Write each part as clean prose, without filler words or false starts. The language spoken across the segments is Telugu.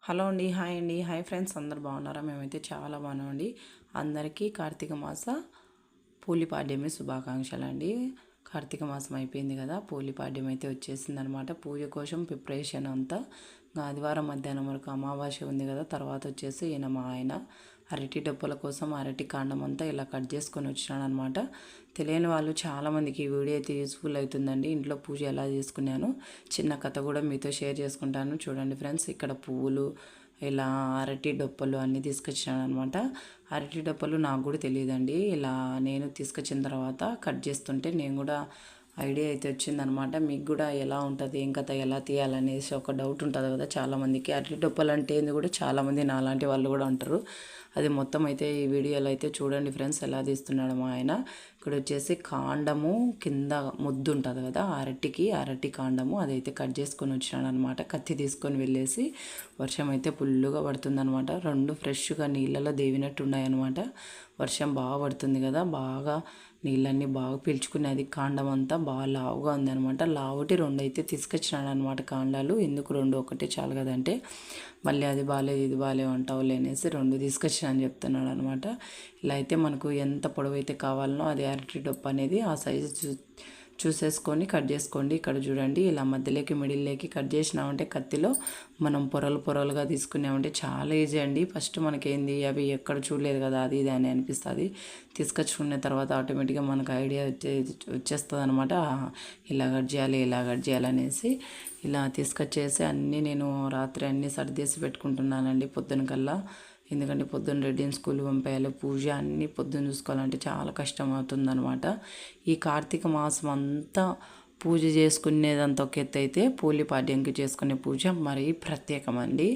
హలో అండి. హాయ్ అండి. హాయ్ ఫ్రెండ్స్, అందరు బాగున్నారా? మేమైతే చాలా బాగున్నామండి. అందరికీ కార్తీక మాస పూలిపాడ్యమి శుభాకాంక్షలు అండి. కార్తీక మాసం అయిపోయింది కదా, పూలిపాడ్యం అయితే వచ్చేసిందనమాట. పూజ కోసం ప్రిపరేషన్ అంతా ఆదివారం మధ్యాహ్నం వరకు అమావాస్య ఉంది కదా, తర్వాత వచ్చేసి ఈయన మా ఆయన అరటి డొప్పల కోసం అరటి కాండం అంతా ఇలా కట్ చేసుకొని వచ్చినాడు అనమాట. తెలియని వాళ్ళు చాలామందికి ఈ వీడియో అయితే యూస్ఫుల్ అవుతుందండి. ఇంట్లో పూజ ఎలా చేసుకున్నాను చిన్న కథ కూడా మీతో షేర్ చేసుకుంటాను. చూడండి ఫ్రెండ్స్, ఇక్కడ పువ్వులు ఇలా అరటి డొప్పలు అన్నీ తీసుకొచ్చాను అనమాట. అరటి డొప్పలు నాకు కూడా తెలియదండి. ఇలా నేను తీసుకొచ్చిన తర్వాత కట్ చేస్తుంటే నేను కూడా ఐడియా అయితే వచ్చిందనమాట. మీకు కూడా ఎలా ఉంటుంది, ఏం కథ, ఎలా తీయాలనేసి ఒక డౌట్ ఉంటుంది కదా చాలామందికి. అరటి డొప్పలు అంటే ఏంది కూడా చాలామంది నాలాంటి వాళ్ళు కూడా అంటారు. అది మొత్తం అయితే ఈ వీడియోలో అయితే చూడండి ఫ్రెండ్స్, ఎలా తీస్తున్నాడు మా ఆయన. ఇక్కడ వచ్చేసి కాండము కింద ముద్దు ఉంటుంది కదా అరటి కాండము, అదైతే కట్ చేసుకొని వచ్చినాడు అనమాట. కత్తి తీసుకొని వెళ్ళేసి వర్షం అయితే ఫుల్లుగా పడుతుందనమాట. రెండు ఫ్రెష్గా నీళ్ళలో దేవినట్టు ఉన్నాయన్నమాట. వర్షం బాగా పడుతుంది కదా, బాగా నీళ్ళన్నీ బాగా పీల్చుకునేది. కాండం అంతా బాగా లావుగా ఉందనమాట. లావుటి రెండు అయితే తీసుకొచ్చినాడు అనమాట కాండాలు. ఎందుకు రెండు, ఒకటే చాలు కదంటే మళ్ళీ అది బాగాలేదు ఇది బాగాలేవు అంటావు లేనేసి రెండు తీసుకొచ్చినా అని చెప్తున్నాడు అనమాట. ఇలా అయితే మనకు ఎంత పొడవు అయితే కావాలనో అది అరటి డొప్ప అనేది ఆ సైజు చూసేసుకొని కట్ చేసుకోండి. ఇక్కడ చూడండి, ఇలా మధ్యలోకి మిడిల్లోకి కట్ చేసినామంటే కత్తిలో మనం పొరలుగా తీసుకున్నామంటే చాలా ఈజీ అండి. ఫస్ట్ మనకేంది అవి ఎక్కడ చూడలేదు కదా అది ఇది అని అనిపిస్తుంది. తీసుకొచ్చుకున్న తర్వాత ఆటోమేటిక్గా మనకు ఐడియా వచ్చేస్తుంది అనమాట. ఇలా కట్ చేయాలి ఇలా కట్ చేయాలనేసి ఇలా తీసుకొచ్చేసి అన్నీ నేను రాత్రి అన్నీ సర్దేసి పెట్టుకుంటున్నానండి పొద్దున కల్లా. ఎందుకంటే పొద్దున్న రెడ్డిని స్కూల్ పంపేయాలి, పూజ అన్నీ పొద్దున్న చూసుకోవాలంటే చాలా కష్టం అవుతుందన్నమాట. ఈ కార్తీక మాసం అంతా పూజ చేసుకునేదంతా ఒక ఎత్తు అయితే పూలిపాడ్యంకి చేసుకునే పూజ మరీ ప్రత్యేకమండి.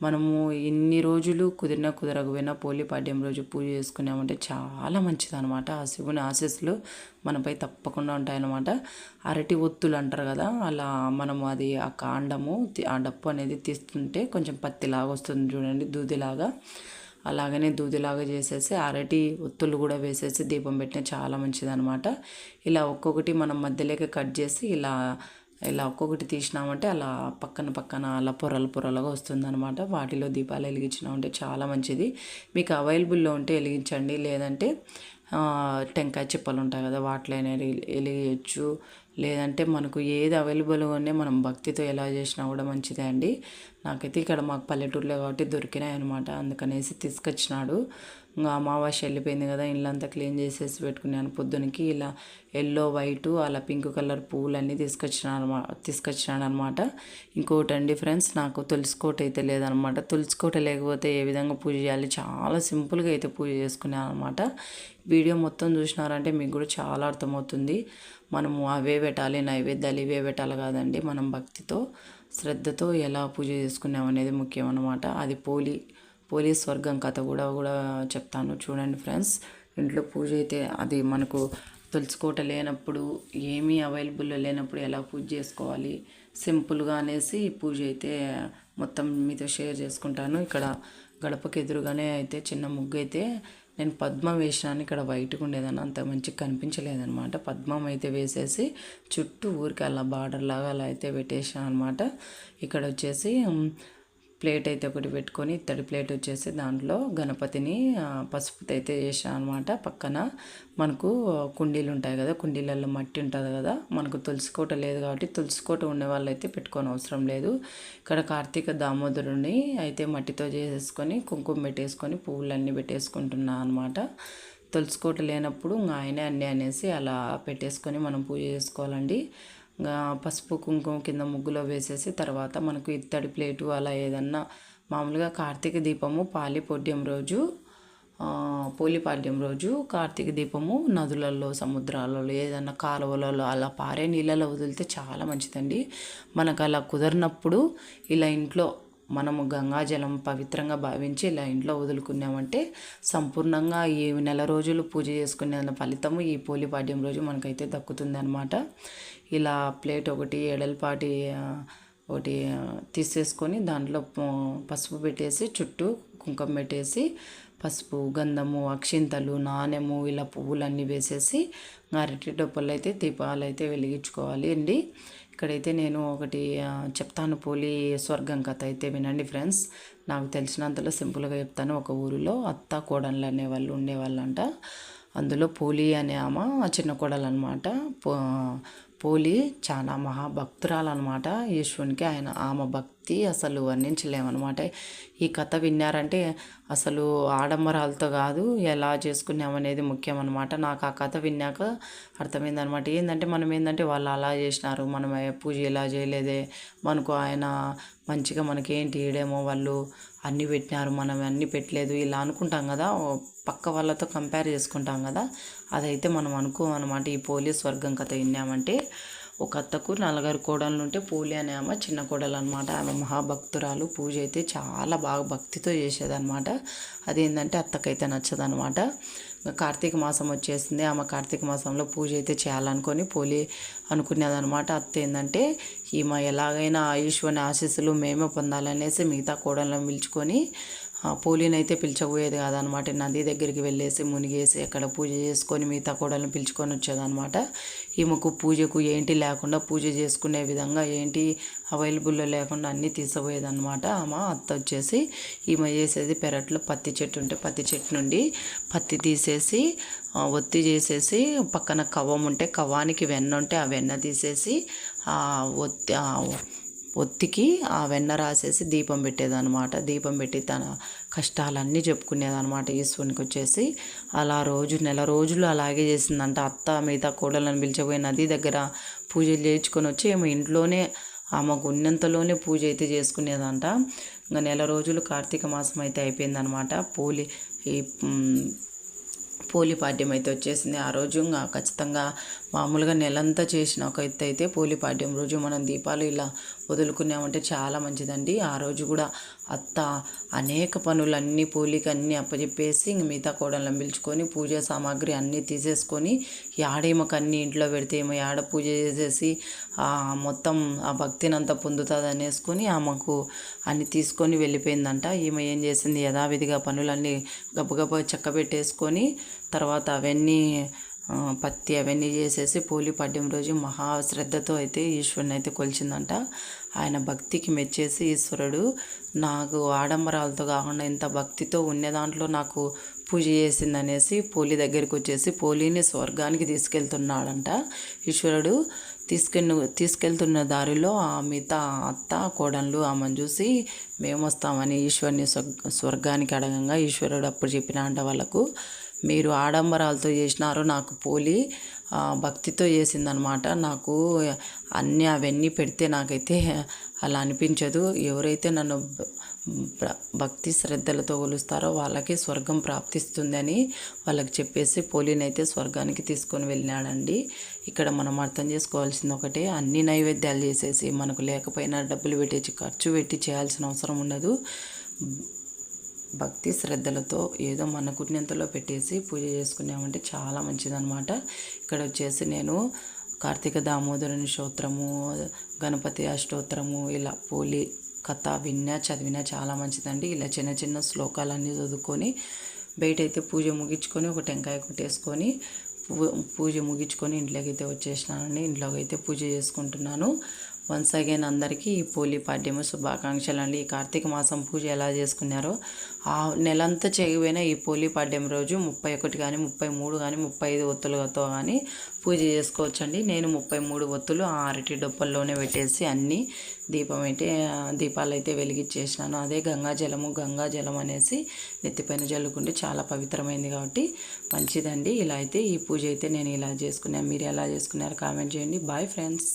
మనము ఇన్ని రోజులు కుదరకపోయినా పూలిపాడ్యం రోజు పూజ చేసుకున్నామంటే చాలా మంచిదన్నమాట. ఆ శివుని ఆశీస్సులు మనపై తప్పకుండా ఉంటాయన్నమాట. అరటి ఒత్తులు అంటారు కదా, అలా మనము అది ఆ కాండము ఆ డప్పు అనేది తీస్తుంటే కొంచెం పత్తిలాగా వస్తుంది చూడండి, దూదిలాగా. అలాగనే దూదిలాగా చేసేసి అరటి ఒత్తులు కూడా వేసేసి దీపం పెట్టిన చాలా మంచిదన్నమాట. ఇలా ఒక్కొక్కటి మనం మధ్యలోకి కట్ చేసి ఇలా ఇలా ఒక్కొక్కటి తీసినామంటే అలా పక్కన అలా పొరలుగా వస్తుందన్నమాట. వాటిలో దీపాలు వెలిగించినామంటే చాలా మంచిది. మీకు అవైలబుల్లో ఉంటే వెలిగించండి, లేదంటే టెంకాయ చిప్పలు ఉంటాయి కదా వాటిలోనే వెలిగించచ్చు. లేదంటే మనకు ఏది అవైలబుల్గా ఉంటే మనం భక్తితో ఎలా చేసినా కూడా మంచిదే అండి. నాకైతే ఇక్కడ మాకు పల్లెటూరులో కాబట్టి దొరికినాయి అనమాట, అందుకనేసి తీసుకొచ్చినాడు. ఇంకా అమావాస్య వెళ్ళిపోయింది కదా, ఇల్లంతా క్లీన్ చేసేసి పెట్టుకున్నాను. పొద్దునకి ఇలా ఎల్లో వైటు అలా పింక్ కలర్ పువ్వులన్నీ తీసుకొచ్చినాడు అనమాట. ఇంకోటి అండి ఫ్రెండ్స్, నాకు తులసికోట అయితే లేదనమాట. తులసికోట లేకపోతే ఏ విధంగా పూజ చేయాలి, చాలా సింపుల్గా అయితే పూజ చేసుకున్నాను అనమాట. వీడియో మొత్తం చూసినారంటే మీకు కూడా చాలా అర్థమవుతుంది. మనము అవే పెట్టాలి, నైవేద్యాలు ఇవే పెట్టాలి కాదండి. మనం భక్తితో శ్రద్ధతో ఎలా పూజ చేసుకున్నాం అనేది ముఖ్యం అన్నమాట. అది పోలి స్వర్గం కథ కూడా చెప్తాను చూడండి ఫ్రెండ్స్. ఇంట్లో పూజ అయితే అది మనకు తులసికోట లేనప్పుడు, ఏమీ అవైలబుల్లో లేనప్పుడు ఎలా పూజ చేసుకోవాలి సింపుల్గా అనేసి పూజ అయితే మొత్తం మీతో షేర్ చేసుకుంటాను. ఇక్కడ గడపకి ఎదురుగానే అయితే చిన్న ముగ్గు అయితే నేను పద్మం వేసినాను. ఇక్కడ వైట్గా ఉండేదని అంత మంచిగా కనిపించలేదనమాట. పద్మం అయితే వేసేసి చుట్టూ ఊరికి అలా బార్డర్ లాగా అలా అయితే పెట్టేసాను అనమాట. ఇక్కడ వచ్చేసి ప్లేట్ అయితే ఒకటి పెట్టుకొని, ఇత్తడి ప్లేట్ వచ్చేసి దాంట్లో గణపతిని పసుపుతో అయితే చేసాను అనమాట. పక్కన మనకు కుండీలు ఉంటాయి కదా, కుండీలలో మట్టి ఉంటుంది కదా. మనకు తులసికోట లేదు కాబట్టి తులసికోట ఉండే వాళ్ళు అయితే పెట్టుకోని అవసరం లేదు. ఇక్కడ కార్తీక దామోదరుని అయితే మట్టితో చేసేసుకొని కుంకుమ పెట్టేసుకొని పువ్వులన్నీ పెట్టేసుకుంటున్నాను అనమాట. తులసికోట లేనప్పుడు ఆయనే అన్నీ అనేసి అలా పెట్టేసుకొని మనం పూజ చేసుకోవాలండి. పసుపు కుంకుమ కింద ముగ్గులో వేసేసి తర్వాత మనకు ఇత్తడి ప్లేటు అలా ఏదన్నా మామూలుగా కార్తీక దీపము పోలిపాడ్యం రోజు కార్తీక దీపము నదులలో, సముద్రాలలో, ఏదన్నా కాలువలలో అలా పారే నీళ్ళలో వదిలితే చాలా మంచిదండి. మనకు అలా కుదరినప్పుడు ఇలా ఇంట్లో మనము గంగాజలం పవిత్రంగా భావించి ఇలా ఇంట్లో వదులుకున్నామంటే సంపూర్ణంగా ఈ నెల రోజులు పూజ చేసుకునే ఫలితము ఈ పోలిపాడ్యం రోజు మనకైతే దక్కుతుంది అనమాట. ఇలా ప్లేట్ ఒకటి ఎడల్పాటి ఒకటి తీసేసుకొని దాంట్లో పసుపు పెట్టేసి చుట్టూ కుంకుమ పెట్టేసి పసుపు, గంధము, అక్షింతలు, నాణెము ఇలా పువ్వులన్నీ వేసేసి అరటి డొప్పలు అయితే దీపాలు అయితే వెలిగించుకోవాలి అండి. ఇక్కడైతే నేను ఒకటి చెప్తాను, పోలి స్వర్గం కథ అయితే వినండి ఫ్రెండ్స్. నాకు తెలిసినంతలో సింపుల్గా చెప్తాను. ఒక ఊరిలో అత్త కోడళ్ళు అనేవాళ్ళు ఉండేవాళ్ళంట. అందులో పోలి అనే ఆమె చిన్న కోడలు అనమాట. పోలి చాలా మహాభక్తురాలన్నమాట ఈశ్వరునికి. ఆమె భక్తి అసలు వర్ణించలేమన్నమాట. ఈ కథ విన్నారంటే అసలు ఆడంబరాలతో కాదు, ఎలా చేసుకున్నామనేది ముఖ్యం అనమాట. నాకు ఆ కథ విన్నాక అర్థమైందనమాట. ఏంటంటే మనం ఏంటంటే వాళ్ళు అలా చేసినారు, మనం పూజ ఇలా చేయలేదే, మనకు ఆయన మంచిగా మనకేంటి ఈడేమో వాళ్ళు అన్నీ పెట్టినారు, మనం అన్నీ పెట్టలేదు, ఇలా అనుకుంటాం కదా, పక్క వాళ్ళతో కంపేర్ చేసుకుంటాం కదా. అదైతే మనం అనుకోమన్నమాట. ఈ పోలి స్వర్గం కథ విన్నామంటే, ఒక అత్తకు 4 కోడళ్ళు ఉంటే పోలి అనే ఆమె చిన్న కోడలు అనమాట. ఆమె మహాభక్తురాలు. పూజ అయితే చాలా బాగా భక్తితో చేసేదన్నమాట. అదేంటంటే అత్తకైతే నచ్చదనమాట. కార్తీక మాసం వచ్చేసింది. ఆమె కార్తీక మాసంలో పూజ అయితే చేయాలనుకొని పోలి అనుకునేదనమాట. అత్త ఏంటంటే ఈమె ఎలాగైనా ఈశ్వరుని ఆశీస్సులు మేమే పొందాలనేసి మిగతా కోడళ్ళని పిలుచుకొని పోలిని అయితే పిలిచబోయేది కాదనమాట. నది దగ్గరికి వెళ్ళేసి మునిగేసి అక్కడ పూజ చేసుకొని మిగతా కోడలను పిలుచుకొని వచ్చేదనమాట. ఈమెకు పూజకు ఏంటి లేకుండా, పూజ చేసుకునే విధంగా ఏంటి అవైలబుల్లో లేకుండా అన్నీ తీసిపోయేదనమాట. ఆమె అత్త వచ్చేసి ఈమె చేసేది, పెరట్లో పత్తి చెట్టు ఉంటే పత్తి చెట్టు నుండి పత్తి తీసేసి ఒత్తి చేసేసి, పక్కన కవ్వం ఉంటే కవ్వానికి వెన్న ఉంటే ఆ వెన్న తీసేసి ఒత్తికి ఆ వెన్న రాసేసి దీపం పెట్టేదనమాట. దీపం పెట్టి తన కష్టాలన్నీ చెప్పుకునేదనమాట ఈశ్వరునికి వచ్చేసి. అలా నెల రోజులు అలాగే చేసిందంట. అత్త మిగతా కోడలను పిలిచిపోయి నది దగ్గర పూజలు చేయించుకొని వచ్చి ఏమో ఇంట్లోనే ఆమెకు ఉన్నంతలోనే పూజ అయితే చేసుకునేదంట. ఇంకా నెల రోజులు కార్తీక మాసం అయితే అయిపోయిందనమాట. పోలి పాడ్యం అయితే వచ్చేసింది. ఆ రోజు ఇంకా ఖచ్చితంగా మామూలుగా నెలంతా చేసిన ఒక ఎత్తు అయితే పోలి పాడ్యం రోజు మనం దీపాలు ఇలా వదులుకున్నామంటే చాలా మంచిదండి. ఆ రోజు కూడా అత్త అనేక పనులన్నీ పోలికి అన్నీ అప్పచెప్పేసి ఇంక మిగతా కోడళ్ళని పిలుచుకొని పూజా సామాగ్రి అన్నీ తీసేసుకొని యాడేమకు అన్నీ ఇంట్లో పెడితే ఏమో యాడ పూజ చేసేసి మొత్తం ఆ భక్తిని అంతా పొందుతుంది అనేసుకొని ఆమెకు అన్నీ తీసుకొని వెళ్ళిపోయిందంట. ఈమె ఏం చేసింది, యథావిధిగా పనులన్నీ గబగబా చక్కబెట్టేసుకొని తర్వాత అవన్నీ పత్తి అవన్నీ చేసేసి పోలి పడ్డం రోజు మహాశ్రద్ధతో అయితే ఈశ్వరుని అయితే కొలిచిందంట. ఆయన భక్తికి మెచ్చేసి ఈశ్వరుడు నాకు ఆడంబరాలతో కాకుండా ఇంత భక్తితో ఉండే దాంట్లో నాకు పూజ చేసిందనేసి పోలి దగ్గరికి వచ్చేసి పోలిని స్వర్గానికి తీసుకెళ్తున్నాడంట. ఈశ్వరుడు తీసుకెళ్తున్న దారిలో ఆ మిగతా అత్త కోడళ్ళు ఆమెను చూసి మేము వస్తామని ఈశ్వరుని స్వర్గానికి అడగంగా ఈశ్వరుడు అప్పుడు చెప్పిన అంట వాళ్ళకు, మీరు ఆడంబరాలతో చేసినారు, నాకు పోలి భక్తితో చేసిందనమాట. నాకు అవన్నీ పెడితే నాకైతే అలా అనిపించదు. ఎవరైతే నన్ను భక్తి శ్రద్ధలతో కొలుస్తారో వాళ్ళకి స్వర్గం ప్రాప్తిస్తుంది అని వాళ్ళకి చెప్పేసి పోలిని అయితే స్వర్గానికి తీసుకొని వెళ్ళినాడండి. ఇక్కడ మనం అర్థం చేసుకోవాల్సింది ఒకటే, అన్ని నైవేద్యాలు చేసేసి మనకు లేకపోయినా డబ్బులు పెట్టేసి ఖర్చు పెట్టి చేయాల్సిన అవసరం ఉండదు. భక్తి శ్రద్ధలతో ఏదో మనకున్నంతలో పెట్టేసి పూజ చేసుకున్నామంటే చాలా మంచిదన్నమాట. ఇక్కడ వచ్చేసి నేను కార్తీక దామోదరుని స్తోత్రము, గణపతి అష్టోత్తరము, ఇలా పోలి కథ చదివినా చాలా మంచిదండి. ఇలా చిన్న చిన్న శ్లోకాలన్నీ చదువుకొని బయటైతే పూజ ముగించుకొని ఒక టెంకాయ కొట్టేసుకొని పూజ ముగించుకొని ఇంట్లోకి అయితే వచ్చేసినానండి. ఇంట్లోకి అయితే పూజ చేసుకుంటున్నాను. వన్స్ అగైన్ అందరికీ ఈ పోలి పాడ్యము శుభాకాంక్షలు అండి. ఈ కార్తీక మాసం పూజ ఎలా చేసుకున్నారో ఆ నెలంతా చేయకపోయినా ఈ పోలి పాడ్యం రోజు 31 కానీ 33 కానీ 35 ఒత్తులతో కానీ పూజ చేసుకోవచ్చండి. నేను 33 ఒత్తులు ఆ అరటి డొప్పల్లోనే పెట్టేసి అన్నీ దీపాలు అయితే వెలిగించేసినాను. అదే గంగాజలం అనేసి నెత్తిపైన జల్లుకుంటే చాలా పవిత్రమైంది కాబట్టి మంచిదండి. ఇలా అయితే ఈ పూజ అయితే నేను ఇలా చేసుకున్నాను. మీరు ఎలా చేసుకున్నారు కామెంట్ చేయండి. Bye friends.